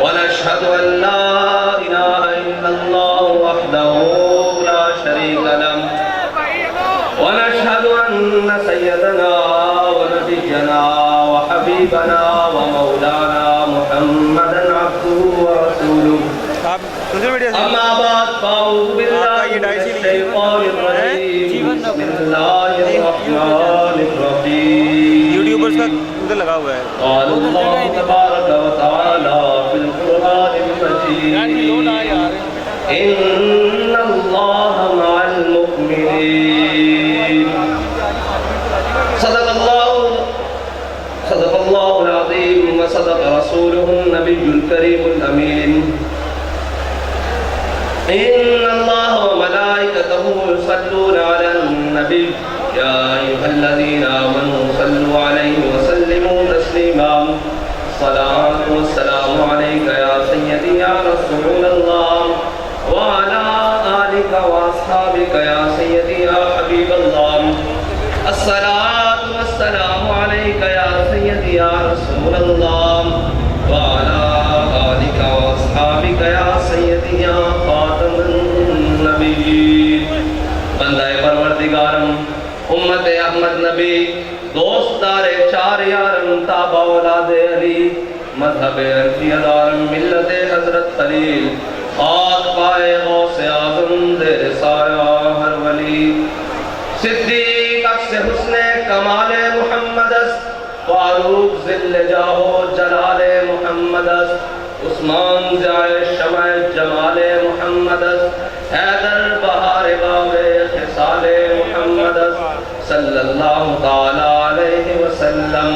ونشهد أن لا إله إلا الله وحده لا شريك له ونشهد أن سيدنا ونبينا وحبيبنا ومولانا محمدا عبده ورسوله أما بعد فأعوذ بالله من الشيطان الرجيم بسم الله الرحمن الرحيم قال الله تبارك وتعالى في القرآن المجيد إن الله مع المؤمنين صدق الله العظيم وصدق رسوله النبي الكريم الأمين إن الله وملائكته يصلون على النبي يا أيها الذين آمنوا صلوا عليه وسلموا تسليما الصلاة والسلام عليك يا سيدي يا رسول الله وعلى آلك وأصحابك يا سيدي يا حبيب الله الصلاة والسلام عليك يا سيدي يا رسول الله وعلى آلك وأصحابك يا سيدي يا خاتم النبيين بندہ پروردگارم امت احمد نبی دوستدار چار یارم تابع اولاد علی مذہب عرفی دارم ملت حضرت خلیل خاک پائے غوث اعظم زیر سایہ ہر ولی صدیق عکس حسن کمال محمد است فاروق ذل جاہو جلال محمد است عثمان ضیاء شمع جمال محمد است حیدر بہار باغ خصال محمد است صلی اللہ تعالی علیہ وسلم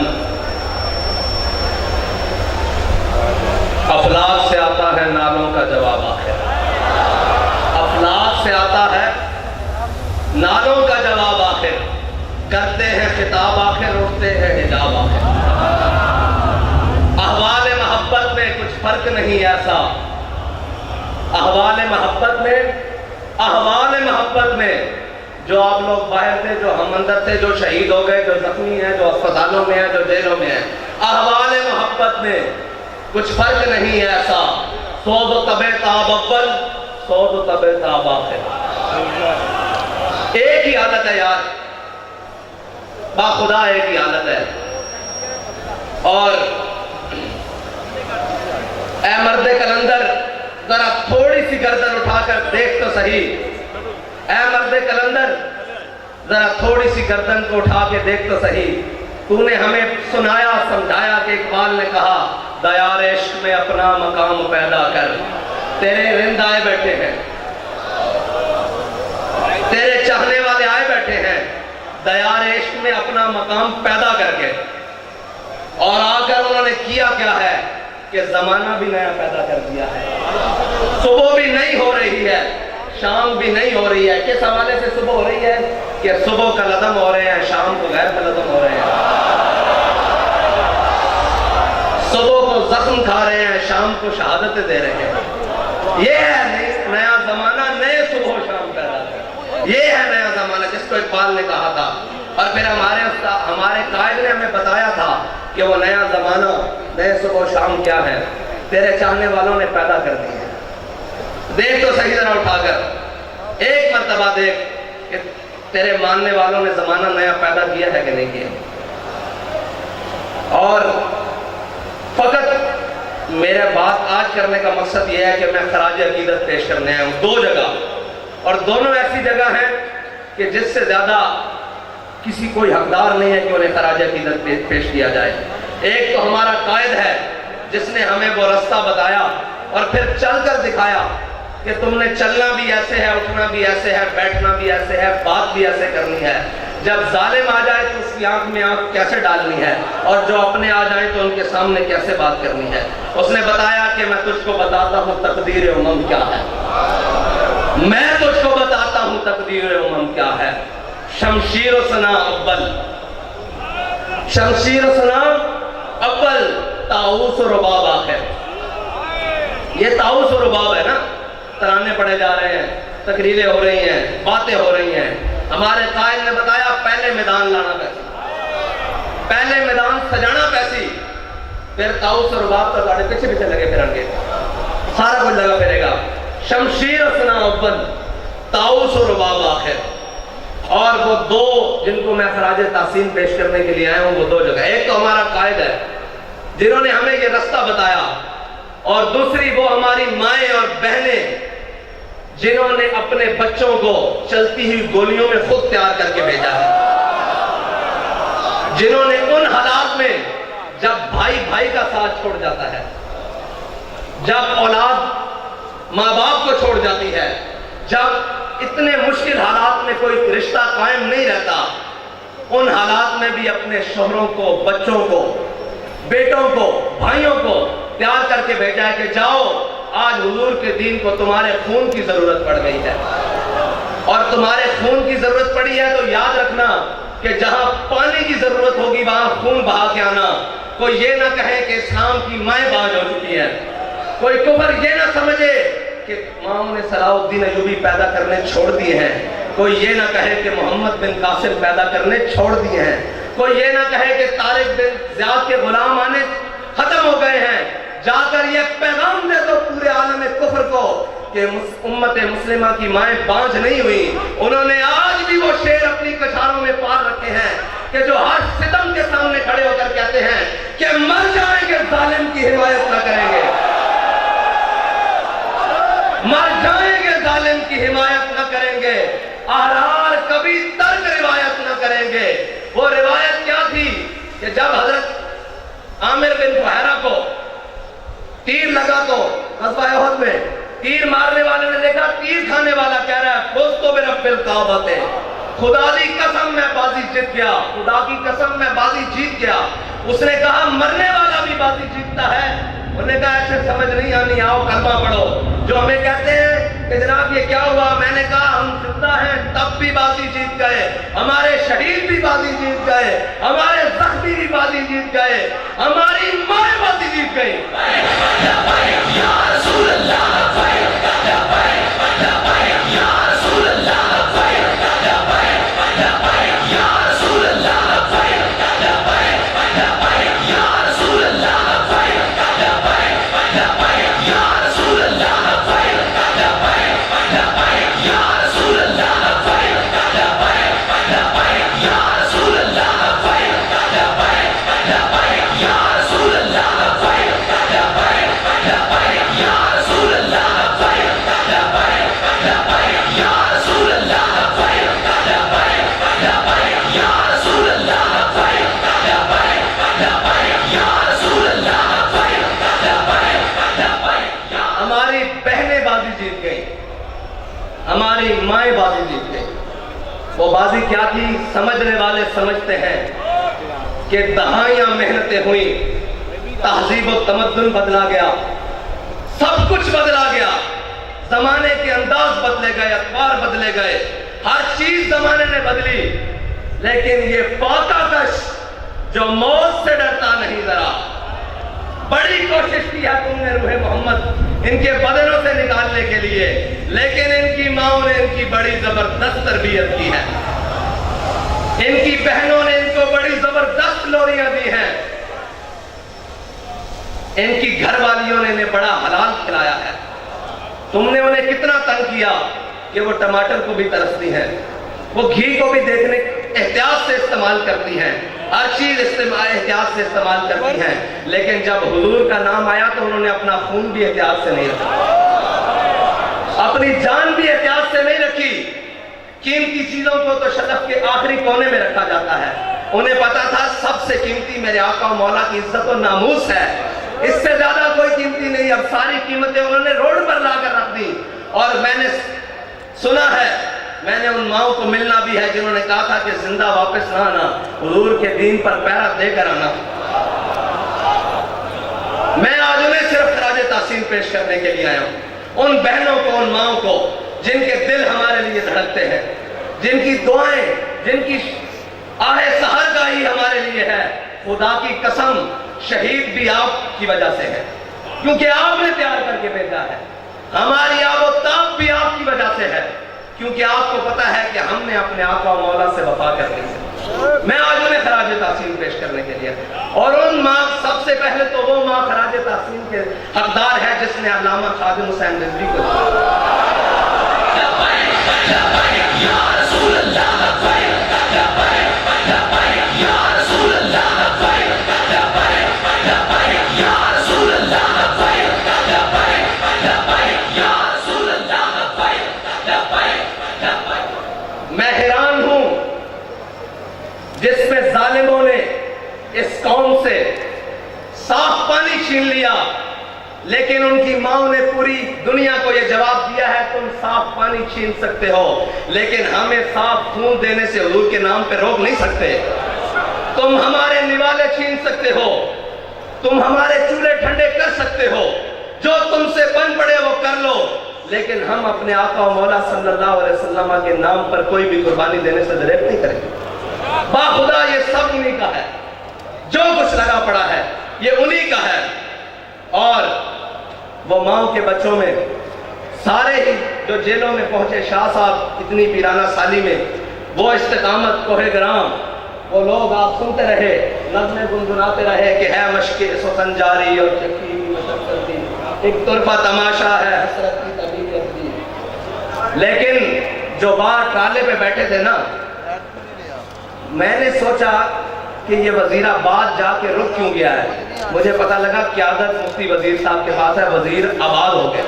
افلاک سے آتا ہے نالوں کا جواب آخر افلاک سے آتا ہے نالوں کا جواب آخر کرتے ہیں خطاب آخر اٹھتے ہیں حجاب آخر احوال محبت میں کچھ فرق نہیں ایسا احوال محبت میں جو آپ لوگ باہر تھے جو ہم اندر تھے جو شہید ہو گئے جو زخمی ہیں جو اسپتالوں میں ہیں جو جیلوں میں ہیں احوال محبت میں کچھ فرق نہیں ایسا سوز و طبع تاب اول سوز و طبع تاب آخر ایک ہی حالت ہے یار با خدا ایک ہی حالت ہے اور اے مرد کلندر ذرا تھوڑی سی گردن اٹھا کر دیکھ تو صحیح اے مرد کلندر ذرا تھوڑی سی گردن کو اٹھا کے دیکھ تو صحیح تو نے ہمیں سنایا سمجھایا کہ اقبال نے کہا دیار عشق میں اپنا مقام پیدا کر تیرے رند آئے بیٹھے ہیں تیرے چاہنے والے آئے بیٹھے ہیں دیار عشق میں اپنا مقام پیدا کر کے اور آ کر انہوں نے کیا کیا ہے کہ زمانہ بھی نیا پیدا کر دیا ہے صبح بھی نئی ہو رہی ہے شام بھی نہیں ہو رہی ہے کس حوالے سے صبح ہو رہی ہے کہ صبح کا لدم ہو رہے ہیں شام کو غیر کا لدم ہو رہے ہیں صبح کو زخم کھا رہے ہیں شام کو شہادتیں دے رہے ہیں یہ ہے نیا زمانہ نئے صبح و شام پیدا کر یہ ہے نیا زمانہ جس کو اقبال نے کہا تھا. اور پھر ہمارے قائد نے ہمیں بتایا تھا کہ وہ نیا زمانہ نئے صبح و شام کیا ہے. تیرے چاہنے والوں نے پیدا کر دی ہے. دیکھ تو صحیح ذرا اٹھا کر ایک مرتبہ دیکھ کہ تیرے ماننے والوں نے زمانہ نیا پیدا کیا ہے کہ نہیں کیا. اور فقط میرے بات آج کرنے کا مقصد یہ ہے کہ میں خراج عقیدت پیش کرنے آیا ہوں 2 جگہ, اور دونوں ایسی جگہ ہیں کہ جس سے زیادہ کسی کوئی حقدار نہیں ہے کہ انہیں خراج عقیدت پیش کیا جائے. ایک تو ہمارا قائد ہے جس نے ہمیں وہ رستہ بتایا اور پھر چل کر دکھایا کہ تم نے چلنا بھی ایسے ہے, اٹھنا بھی ایسے ہے, بیٹھنا بھی ایسے ہے, بات بھی ایسے کرنی ہے. جب ظالم آ جائے تو اس کی آنکھ میں آنکھ کیسے ڈالنی ہے, اور جو اپنے آ جائیں تو ان کے سامنے کیسے بات کرنی ہے. اس نے بتایا کہ میں تجھ کو بتاتا ہوں تقدیر امم کیا ہے. میں تجھ کو بتاتا ہوں تقدیر امم کیا ہے. شمشیر و سنا اول, شمشیر و سنا اول, طاؤس و رباب آخر. یہ طاؤس و رباب ہے نا, ترانے پڑے جا رہے ہیں, تقریریں ہو رہی ہیں, باتیں ہو رہی ہیں. ہمارے قائد نے بتایا پہلے میدان لانا پیسی, پہلے میدان سجانا پیسی, پھر طاؤس و رباب تو گاڑی پیچھے پیچھے لگے پھرن گے, سارا کچھ لگا پھرے گا. شمشیر و سنا اول, طاؤس و رباب آخر. اور وہ 2 جن کو میں خراج تحسین پیش کرنے کے لیے آیا ہوں وہ 2 جگہ. ایک تو ہمارا قائد ہے جنہوں نے ہمیں یہ رستہ بتایا, اور دوسری وہ ہماری مائیں اور بہنیں جنہوں نے اپنے بچوں کو چلتی ہوئی گولیوں میں خود تیار کر کے بھیجا ہے. جنہوں نے ان حالات میں جب بھائی بھائی کا ساتھ چھوڑ جاتا ہے, جب اولاد ماں باپ کو چھوڑ جاتی ہے, جب اتنے مشکل حالات میں کوئی رشتہ قائم نہیں رہتا, ان حالات میں بھی اپنے شوہروں کو, بچوں کو, بیٹوں کو, بھائیوں کو تیار کر کے بھیجا ہے کہ جاؤ, آج حضور کے دین کو تمہارے خون کی ضرورت پڑ گئی ہے. اور تمہارے خون کی ضرورت پڑی ہے تو یاد رکھنا کہ جہاں پانی کی ضرورت ہوگی وہاں خون بہا کے آنا. کوئی یہ نہ کہے کہ اسلام کی مائیں باز ہو چکی ہے, کوئی کفر یہ نہ سمجھے کہ امام نے صلاح الدین ایوبی پیدا کرنے چھوڑ دیے ہیں, کوئی یہ نہ کہے کہ محمد بن قاسم پیدا کرنے چھوڑ دیے ہیں, کوئی یہ نہ کہے کہ طارق بن زیاد کے غلام آنے ختم ہو گئے ہیں. جا کر یہ پیغام دے دو پورے عالم کفر کو کہ امت مسلمہ کی مائیں بانجھ نہیں ہوئی. انہوں نے آج بھی وہ شعر اپنی کچھاروں میں پار رکھے ہیں کہ جو ہر ستم کے سامنے کھڑے ہو کر کہتے ہیں کہ مر جائیں گے ظالم کی حمایت نہ کریں گے, مر جائیں گے ظالم کی حمایت نہ کریں گے, احرار کبھی ترک روایت نہ کریں گے. وہ روایت کیا تھی کہ جب حضرت عامر بن فہرہ کو تیر لگا تو غزوہ احد میں تیر مارنے والے نے دیکھا تیر کھانے والا کہہ رہا ہے فزت برب الکعبۃ, خدا کی قسم میں بازی جیت گیا, خدا کی قسم میں بازی جیت گیا. اس نے کہا مرنے والا بھی بازی جیتتا ہے. انہوں نے کہا ایسے سمجھ نہیں آنی, آؤ کلمہ پڑھو. جو ہمیں کہتے ہیں کہ جناب یہ کیا ہوا, میں نے کہا ہم زندہ ہیں تب بھی بازی جیت گئے, ہمارے شہید بھی بازی جیت گئے, ہمارے زخمی بھی بازی جیت گئے, ہماری مائیں بازی جیت گئی. یا رسول اللہ ہماری مائیں بازی جیت گئی. وہ بازی کیا تھی سمجھنے والے سمجھتے ہیں کہ دہائیاں محنتیں ہوئیں, تہذیب و تمدن بدلا گیا, سب کچھ بدلا گیا, زمانے کے انداز بدلے گئے, اخبار بدلے گئے, ہر چیز زمانے نے بدلی, لیکن یہ فاتح کش جو موت سے ڈرتا نہیں ذرا, بڑی کوشش کی ہے تم نے روح محمد ان کے بدنوں سے نکالنے کے لیے، لیکن ان کی ماؤں نے ان کی بڑی زبردست تربیت کی ہے، ان کی بہنوں نے ان کو بڑی زبردست لوریاں دی ہیں، ان کی گھر والیوں نے انہیں بڑا حلال کھلایا ہے۔ تم نے انہیں کتنا تنگ کیا کہ وہ ٹماٹر کو بھی ترستی ہیں، وہ گھی کو بھی دیکھنے احتیاط سے استعمال کرتی ہیں، ہر چیز احتیاط سے استعمال کرتی ہیں، لیکن جب حضور کا نام آیا تو انہوں نے اپنا خون بھی احتیاط سے نہیں رکھا، اپنی جان بھی احتیاط سے نہیں رکھی۔ قیمتی چیزوں کو تو شرف کے آخری کونے میں رکھا جاتا ہے، انہیں پتا تھا سب سے قیمتی میرے آقا و مولا کی عزت و ناموس ہے، اس سے زیادہ کوئی قیمتی نہیں۔ اب ساری قیمتیں انہوں نے روڈ پر لا کر رکھ دی، اور میں نے سنا ہے، میں نے ان ماؤں کو ملنا بھی ہے جنہوں نے کہا تھا کہ زندہ واپس نہ آنا، حضور کے دین پر پیرا دے کر آنا۔ میں آج انہیں صرف خراج تحسین پیش کرنے کے لیے آیا ہوں، ان بہنوں کو، ان ماؤں کو جن کے دل ہمارے لیے دھڑکتے ہیں، جن کی دعائیں، جن کی آہ سحرگاہی ہمارے لیے ہے۔ خدا کی قسم شہید بھی آپ کی وجہ سے ہے، کیونکہ آپ نے پیار کر کے بھیجا ہے، ہماری آب و تاب بھی آپ کی وجہ سے ہے، کیونکہ آپ کو پتا ہے کہ ہم نے اپنے آقا و مولا سے وفا کر لی ہے۔ میں آج انہیں خراج تحسین پیش کرنے کے لیے، اور ان ماں، سب سے پہلے تو وہ ماں خراج تحسین کے حقدار ہے جس نے علامہ خادم حسین رضوی کو جس میں ظالموں نے اس قوم سے صاف پانی چھین لیا، لیکن ان کی ماؤں نے پوری دنیا کو یہ جواب دیا ہے تم صاف پانی چھین سکتے ہو، لیکن ہمیں صاف خون دینے سے حضور کے نام پہ روک نہیں سکتے۔ تم ہمارے نوالے چھین سکتے ہو، تم ہمارے چولہے ٹھنڈے کر سکتے ہو، جو تم سے بن پڑے وہ کر لو، لیکن ہم اپنے آقا و مولا صلی اللہ علیہ وسلم کے نام پر کوئی بھی قربانی دینے سے دریغ نہیں کریں گے۔ باخدا یہ سب انہی کا ہے، جو کچھ لگا پڑا ہے یہ انہی کا ہے۔ اور وہ ماؤں کے بچوں میں سارے ہی جو جیلوں میں پہنچے، شاہ صاحب اتنی پیرانہ سالی میں، وہ استقامت کوہ گرام، وہ لوگ آپ سنتے رہے، نظمیں گنگناتے رہے کہ ہے مشق سخن جاری اور چکی ہوئی مشقت دی، ایک طرفہ تماشا ہے حسرت کی طبیعت دی۔ لیکن جو باہر ٹرالے پہ بیٹھے تھے نا، میں نے سوچا کہ یہ وزیر آباد جا کے رک کیوں گیا ہے، مجھے پتا لگا قیادت مفتی وزیر صاحب کے پاس ہے، وزیر آباد ہو گئے،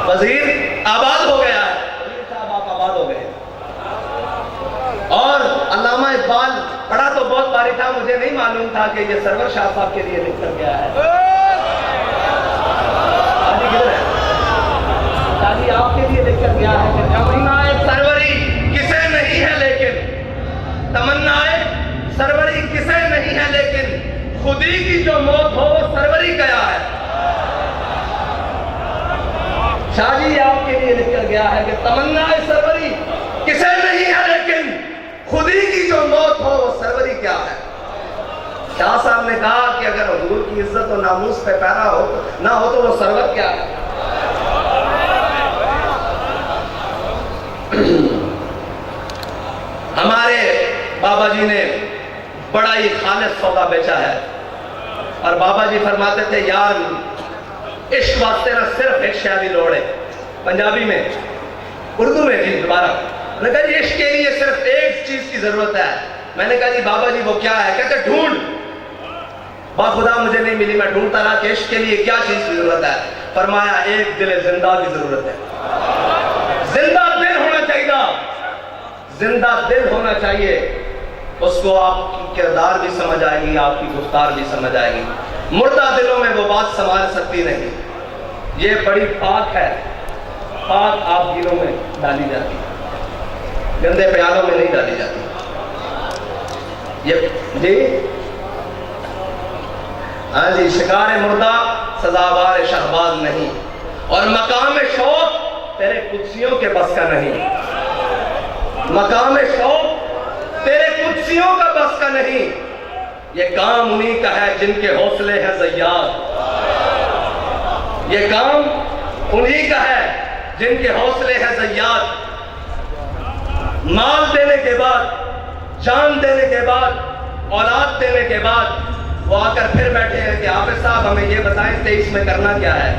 وزیر آباد ہو گیا ہے، وزیر صاحب آپ آباد ہو گئے۔ اور علامہ اقبال پڑھا تو بہت باری تھا، مجھے نہیں معلوم تھا کہ یہ سرور شاہ صاحب کے لیے لکھ کر گیا ہے۔ آجی کدھر ہے؟ شاہی آپ کے لیے لکھ کر گیا ہے کہ تمنائے سروری کسے نہیں ہے لیکن، تمنائے سروری کسے نہیں ہے لیکن، خودی کی جو موت ہو وہ سروری کیا ہے۔ شاہ جی آپ کے لیے لکھ کر گیا ہے کہ تمنائے سروری کسے نہیں ہے لیکن، خودی کی جو موت ہو وہ سروری کیا ہے۔ شاہ صاحب نے کہا کہ اگر حضور کی عزت و ناموس پہ پیرا ہو نہ ہو تو وہ سرور کیا ہے۔ ہمارے بابا جی نے بڑا ہی خالص سودا بیچا ہے، اور بابا جی فرماتے تھے یار عشق واسطے نہ صرف ایک شادی لوڑ ہے، پنجابی میں، اردو میں جی دوبارہ میں نے کہا جی عشق کے لیے صرف ایک چیز کی ضرورت ہے۔ میں نے کہا جی بابا جی وہ کیا ہے؟ کہتے ڈھونڈ، باخدا مجھے نہیں ملی، میں ڈھونڈتا رہا کہ عشق کے لیے کیا چیز کی ضرورت ہے، فرمایا ایک دل زندہ کی ضرورت ہے، زندہ دل ہونا چاہیے، زندہ دل ہونا چاہیے، اس کو آپ کی کردار بھی سمجھ آئے گی، آپ کی گفتار بھی سمجھ آئے گی، مردہ دلوں میں وہ بات سنبھال سکتی نہیں۔ یہ بڑی پاک ہے، پاک آپ گیروں میں ڈالی جاتی، گندے پیالوں میں نہیں ڈالی جاتی۔ یہ جی ہاں جی، شکار مردہ سزاوار شہباز نہیں، اور مقام شوق تیرے قدسیوں کے بس کا نہیں، مقام شوق تیرے قدسیوں کا بس کا نہیں، یہ کام انہی کا ہے جن کے حوصلے ہیں زیاد، یہ کام انہی کا ہے جن کے حوصلے ہیں زیاد۔ مال دینے کے بعد، جان دینے کے بعد، اولاد دینے کے بعد وہ آ کر پھر بیٹھے ہیں کہ حافظ صاحب ہمیں یہ بتائیں 23 میں کرنا کیا ہے۔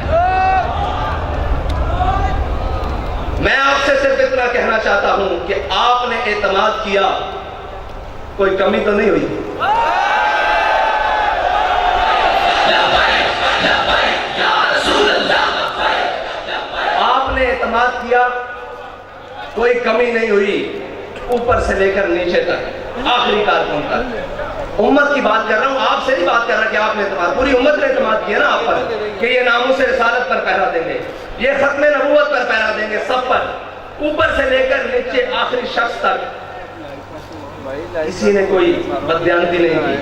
میں آپ سے صرف اتنا کہنا چاہتا ہوں کہ آپ نے اعتماد کیا، کوئی کمی تو نہیں ہوئی؟ آپ نے اعتماد کیا، کوئی کمی نہیں ہوئی، اوپر سے لے کر نیچے تک، آخری کارکن تک۔ امت کی بات کر رہا ہوں، آپ سے نہیں بات کر رہا کہ آپ نے اعتماد، پوری امت نے اعتماد کیا نا آپ پر کہ یہ ناموس رسالت پر پہرا دیں گے، یہ ختم نبوت پر پہرا دیں گے، سب پر، اوپر سے لے کر نیچے آخری شخص تک کسی نے کوئی بددیانتی نہیں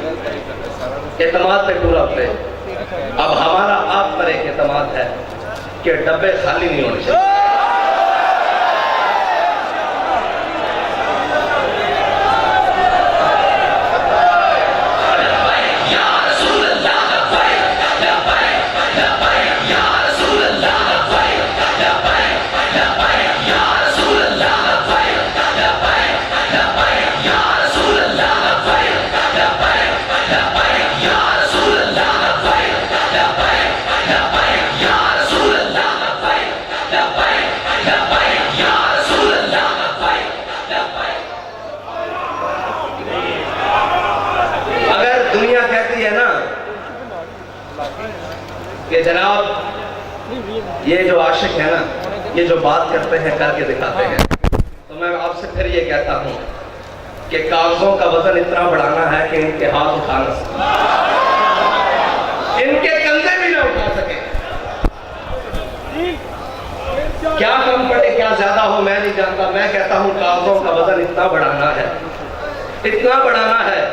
کی، اعتماد پہ پورا اترے۔ اب ہمارا آپ پر ایک اعتماد ہے کہ ڈبے خالی نہیں ہونے چاہیے۔ کہ جناب یہ جو عاشق ہے نا، یہ جو بات کرتے ہیں کر کے دکھاتے ہیں، تو میں آپ سے پھر یہ کہتا ہوں کہ کاغذوں کا وزن اتنا بڑھانا ہے کہ ان کے ہاتھ اٹھا نہ سکیں، ان کے کندھے بھی نہ اٹھا سکیں۔ کیا کم پڑے کیا زیادہ ہو میں نہیں جانتا، میں کہتا ہوں کاغذوں کا وزن اتنا بڑھانا ہے، اتنا بڑھانا ہے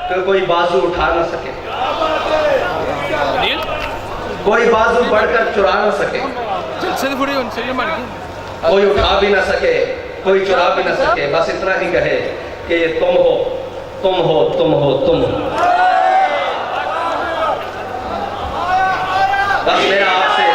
کہ کوئی بازو اٹھا نہ سکے، کوئی بازو بڑھ کر چرا نہ سکے، کوئی اٹھا بھی نہ سکے، کوئی چرا بھی نہ سکے، بس اتنا ہی کہے کہ یہ تم ہو، تم ہو، تم ہو، تم ہو۔ بس میرا آپ سے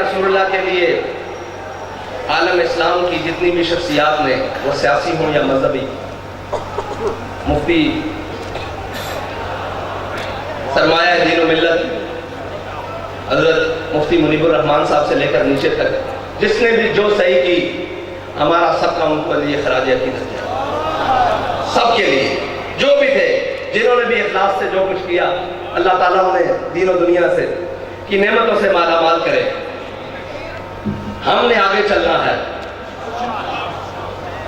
رسول اللہ کے لیے عالم اسلام کی جتنی بھی شخصیات نے، وہ سیاسی ہوں یا مذہبی، مفتی، سرمایہ دین و ملت حضرت مفتی منیب الرحمان صاحب سے لے کر نیچے تک جس نے بھی جو صحیح کی، ہمارا سب کا ان کے لیے خراج عقیدت ہے، سب کے لیے جو بھی تھے، جنہوں نے بھی اخلاص سے جو کچھ کیا، اللہ تعالیٰ انہیں دین و دنیا سے کی نعمتوں سے مالا مال کرے۔ ہم نے آگے چلنا ہے،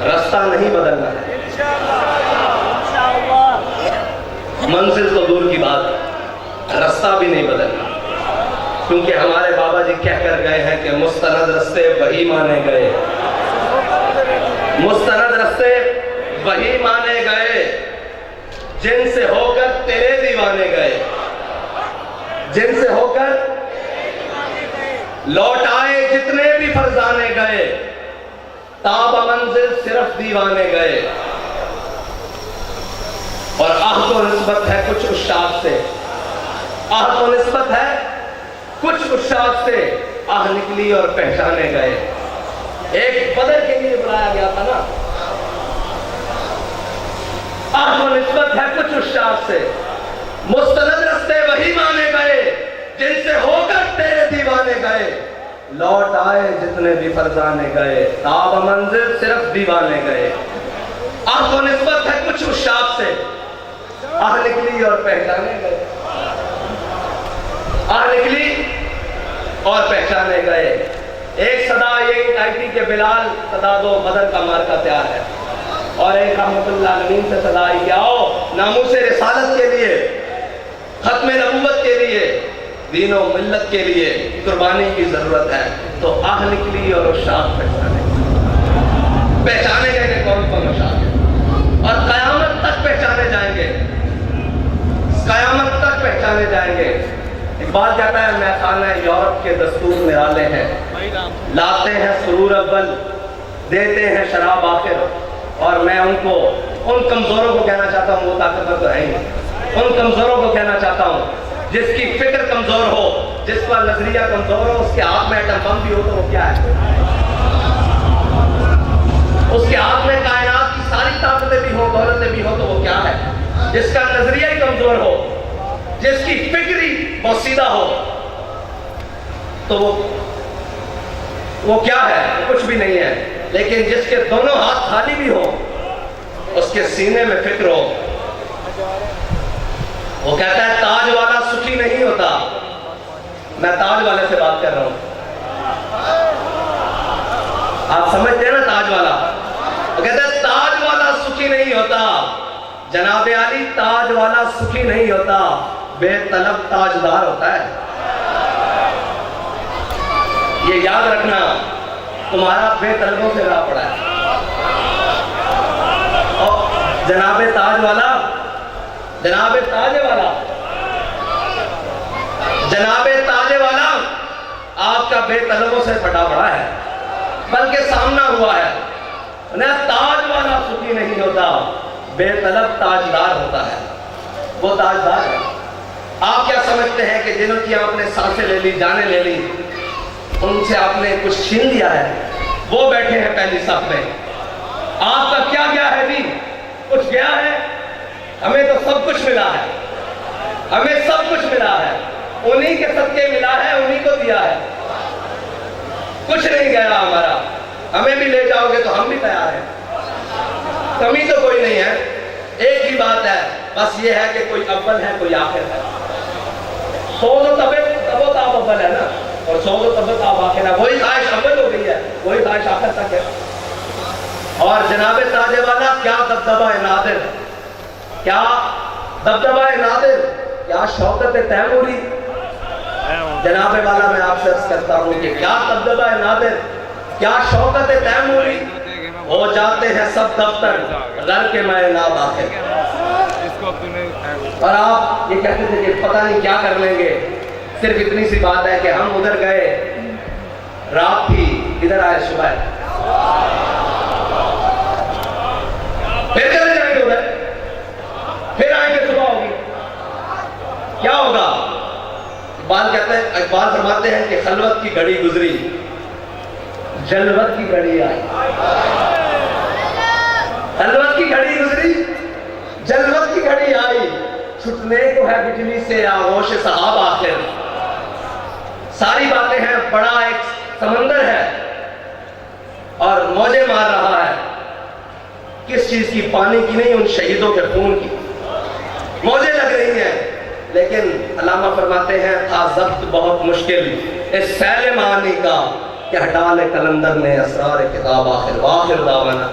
رستہ نہیں بدلنا ہے، منزل تو دور کی بات، رستہ بھی نہیں بدلنا، کیونکہ ہمارے بابا جی کہہ کر گئے ہیں کہ مستند رستے وہی مانے گئے، مستند رستے وہی مانے گئے جن سے ہو کر تیرے دیوانے گئے، جن سے ہو کر لوٹ آئے جتنے بھی فرزانے گئے، تاب منزل صرف دیوانے گئے۔ اور عہد و نسبت ہے کچھ اشاق سے، عہد و نسبت ہے کچھ اشاق سے، آہ نکلی اور پہچانے گئے۔ ایک بدر کے لیے بلایا گیا تھا نا، عہد و نسبت ہے کچھ اشاق سے، مستند رستے وہی مانے گئے جن سے ہو کر تیرے دیوانے گئے، لوٹ آئے جتنے بھی فرزانے گئے، تاب منزل صرف دیوانے گئے۔ عہد و نسبت ہے کچھ اشاق سے، آہ نکلی اور پہچانے گئے، آہ نکلی اور پہچانے گئے۔ ایک صدا یہ آئی کہ بلال صدا دو بدر کا مارکا تیار ہے، اور ایک رحمت اللہ عالمین سے صدا آئی کہ آؤ ناموس رسالت کے لیے، ختم نبوت کے لیے دین و ملت کے لیے قربانی کی ضرورت ہے، تو آہ نکلی اور اشاق پہچانے گئے کہ کون کون اشاق ہے، اور قیامت تک پہچانے جائیں گے، قیامت تک پہچانے جائیں گے۔ اقبال کہتا ہے میں خانہ یورپ کے دستور نرالے ہیں، لاتے ہیں سرور اول، دیتے ہیں شراب آخر، اور میں ان کمزوروں کو کہنا چاہتا ہوں، وہ طاقتور تو ہیں، ان کمزوروں کو کہنا چاہتا ہوں جس کی فکر کمزور ہو، جس کا نظریہ کمزور ہو، اس کے ہاتھ میں ایٹم بم بھی ہو تو وہ کیا ہے؟ اس کے ہاتھ میں کائنات کی ساری طاقتیں بھی ہو، دولتیں بھی ہو تو وہ کیا ہے؟ جس کا نظریہ ہی کمزور ہو، جس کی فکر ہی بوسیدہ ہو، تو وہ کیا ہے؟ کچھ بھی نہیں ہے۔ لیکن جس کے دونوں ہاتھ خالی بھی ہو، اس کے سینے میں فکر ہو، وہ کہتا ہے تاج والا سکھی نہیں ہوتا۔ میں تاج والے سے بات کر رہا ہوں، آپ سمجھتے ہیں نا تاج والا؟ وہ کہتا ہے تاج والا سکھی نہیں ہوتا، جناب علی تاج والا سکھی نہیں ہوتا، بے طلب تاجدار ہوتا ہے۔ یہ یاد رکھنا، تمہارا بے طلبوں سے راہ پڑا ہے، اور جناب تاج والا، جناب تاج والا، جناب تاج والا آپ کا بے طلبوں سے پھٹا پڑا ہے، بلکہ سامنا ہوا ہے۔ تاج والا سکھی نہیں ہوتا، بے طلب تاجدار ہوتا ہے۔ وہ تاجدار ہے۔ آپ کیا سمجھتے ہیں کہ جنہوں کی آپ نے سانسیں لے لی، جانیں لے لی، ان سے آپ نے کچھ چھین لیا ہے؟ وہ بیٹھے ہیں پہلی صف میں، آپ کا کیا گیا ہے جی؟ کچھ گیا ہے؟ ہمیں تو سب کچھ ملا ہے، ہمیں سب کچھ ملا ہے، انہی کے صدقے ملا ہے، انہی کو دیا ہے، کچھ نہیں گیا ہمارا۔ ہمیں بھی لے جاؤ گے تو ہم بھی تیار ہیں، کمی تو کوئی نہیں ہے۔ ایک ہی بات ہے، بس یہ ہے کہ کوئی اول ہے، کوئی آخر ہے۔ سوز و تب آپ اول ہے نا، اور سوز و تب آپ آخر ہے۔ وہی خواہش اول ہو گئی ہے، وہی خواہش آخر تک ہے۔ اور جناب تاج والا کیا دبدبہ نادر، کیا دبدبہ نادر، کیا شوکت تیموری۔ جناب والا میں آپ سے عرض کرتا ہوں کہ کیا دبدبہ نادر، کیا شوکت تیموری، ہو جاتے ہیں سب دفتر غر کے میں ناب آخر۔ اور آپ یہ کہتے تھے کہ پتہ نہیں کیا کر لیں گے، صرف اتنی سی بات ہے کہ ہم ادھر گئے، رات تھی، ادھر آئے صبح، پھر چلے جائیں گے ادھر، پھر آئیں گے صبح ہوگی، کیا ہوگا؟ اقبال فرماتے ہیں کہ خلوت کی گھڑی گزری، جلوت کی گھڑی آئی۔ خلوت کی گھڑی گزری، جلوت کی گھڑی آئی، چھٹنے کو ہے بجلی سے آغوش صحاب آخر۔ ساری باتیں ہیں، بڑا ایک سمندر ہے اور موجیں مار رہا ہے۔ کس چیز کی؟ پانی کی نہیں، ان شہیدوں کے خون کی موجیں لگ رہی ہیں۔ لیکن علامہ فرماتے ہیں تھا ضبط بہت مشکل اس سیل معانی کا، کہ ہٹا لے قلندر نے اسرار کتاب آخر۔ واخر دعوانا